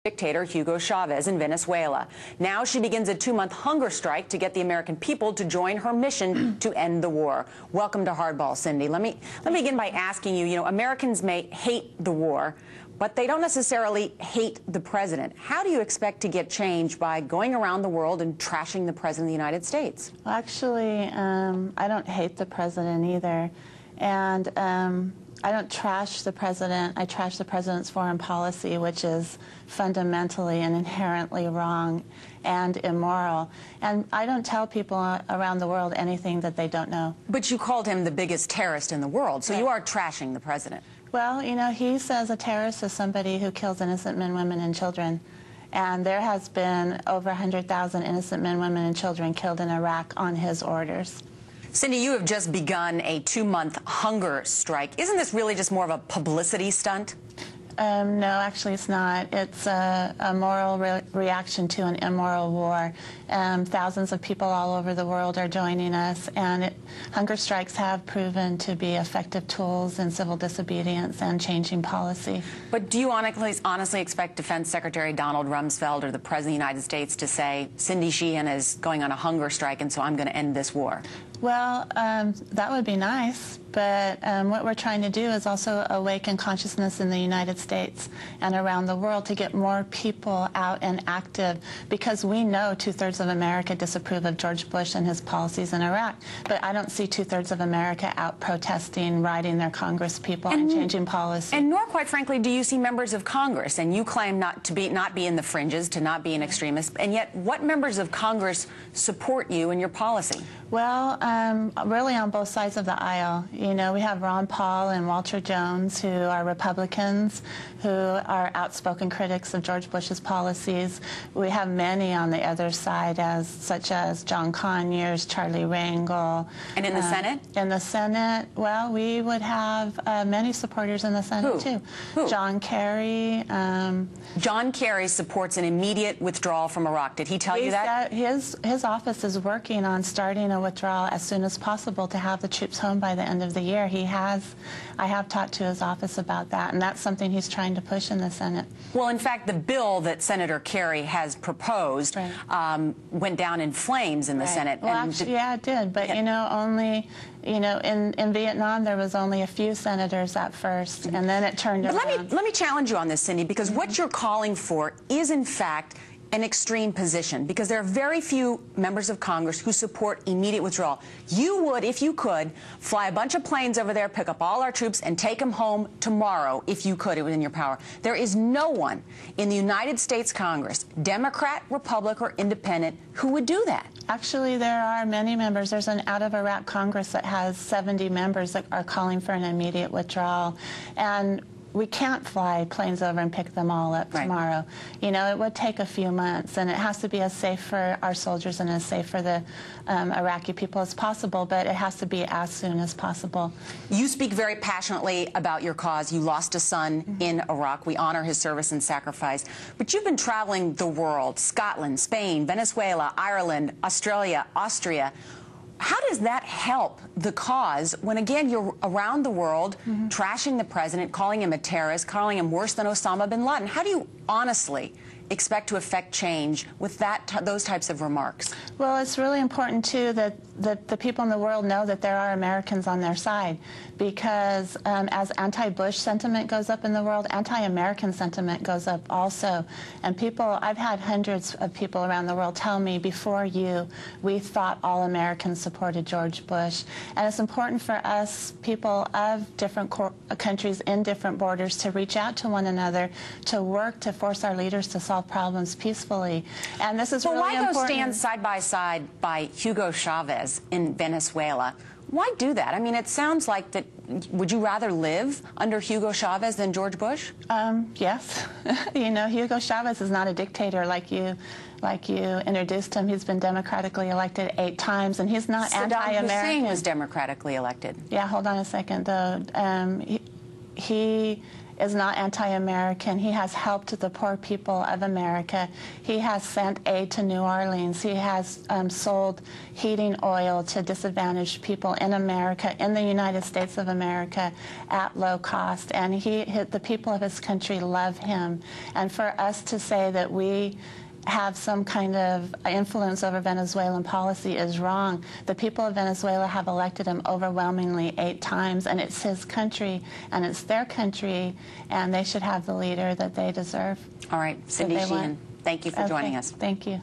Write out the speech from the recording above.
Dictator Hugo Chavez in Venezuela. Now she begins a 2-month hunger strike to get the American people to join her mission to end the war. Welcome to Hardball, Cindy. Let me begin by asking you, Americans may hate the war, but they don't necessarily hate the president. How do you expect to get change by going around the world and trashing the president of the United States? Well, actually, I don't hate the president either. And I don't trash the president. I trash the president's foreign policy, which is fundamentally and inherently wrong and immoral. And I don't tell people around the world anything that they don't know. But you called him the biggest terrorist in the world, so you are trashing the president. Well, he says a terrorist is somebody who kills innocent men, women, and children. And there has been over 100,000 innocent men, women, and children killed in Iraq on his orders. Cindy, you have just begun a 2-month hunger strike. Isn't this really just more of a publicity stunt? No, actually it's not. It's a moral reaction to an immoral war. Thousands of people all over the world are joining us, and hunger strikes have proven to be effective tools in civil disobedience and changing policy. But do you honestly expect Defense Secretary Donald Rumsfeld or the President of the United States to say, Cindy Sheehan is going on a hunger strike, and so I'm going to end this war? Well, that would be nice, but what we're trying to do is also awaken consciousness in the United States and around the world to get more people out and active, because we know 2/3 of America disapprove of George Bush and his policies in Iraq, but I don't see 2/3 of America out protesting, writing their Congress people, and changing policy. And nor, quite frankly, do you see members of Congress, and you claim not be in the fringes, to not be an extremist, and yet what members of Congress support you and your policy? Well, really on both sides of the aisle. We have Ron Paul and Walter Jones, who are Republicans, who are outspoken critics of George Bush's policies. We have many on the other side, such as John Conyers, Charlie Rangel. And in the Senate? In the Senate, well, we would have many supporters in the Senate, too. Who? John Kerry. John Kerry supports an immediate withdrawal from Iraq. Did he tell you that? His office is working on starting a withdrawal as soon as possible to have the troops home by the end of the year. I have talked to his office about that, and that's something he's trying to push in the Senate. Well, in fact, the bill that Senator Kerry has proposed went down in flames in the Senate. Well, actually, yeah, it did. But, only, in Vietnam, there was only a few senators at first, and then it turned around. Let me challenge you on this, Cindy, because what you're calling for is, in fact, an extreme position, because there are very few members of Congress who support immediate withdrawal. You would, if you could, fly a bunch of planes over there, pick up all our troops, and take them home tomorrow, if you could. It was in your power. There is no one in the United States Congress, Democrat, Republican, or Independent, who would do that. Actually, there are many members. There's an out-of-Iraq Congress that has 70 members that are calling for an immediate withdrawal. And we can't fly planes over and pick them all up tomorrow. It would take a few months, and it has to be as safe for our soldiers and as safe for the Iraqi people as possible, but it has to be as soon as possible. You speak very passionately about your cause. You lost a son in Iraq. We honor his service and sacrifice. But you've been traveling the world, Scotland, Spain, Venezuela, Ireland, Australia, Austria. How does that help the cause when, again, you're around the world trashing the president, calling him a terrorist, calling him worse than Osama bin Laden? How do you honestly expect to affect change with those types of remarks? Well, it's really important, too, that the people in the world know that there are Americans on their side, because as anti-Bush sentiment goes up in the world, anti-American sentiment goes up also. And I've had hundreds of people around the world tell me, before you, we thought all Americans supported George Bush. And it's important for us, people of different countries in different borders, to reach out to one another, to work to force our leaders to solve problems peacefully. And this is really important. Well, why go stand side by side by Hugo Chavez in Venezuela? Why do that? I mean, it sounds like that. Would you rather live under Hugo Chavez than George Bush? Yes. Hugo Chavez is not a dictator like you introduced him. He's been democratically elected 8 times, and he's not anti-American. Saddam Hussein was democratically elected. Yeah, hold on a second, though. He is not anti-American. He has helped the poor people of America. He has sent aid to New Orleans. He has sold heating oil to disadvantaged people in America, in the United States of America, at low cost. And the people of his country love him. And for us to say that we have some kind of influence over Venezuelan policy is wrong. The people of Venezuela have elected him overwhelmingly 8 times, and it's his country, and it's their country, and they should have the leader that they deserve. All right, Cindy Sheehan, thank you for joining us. Thank you.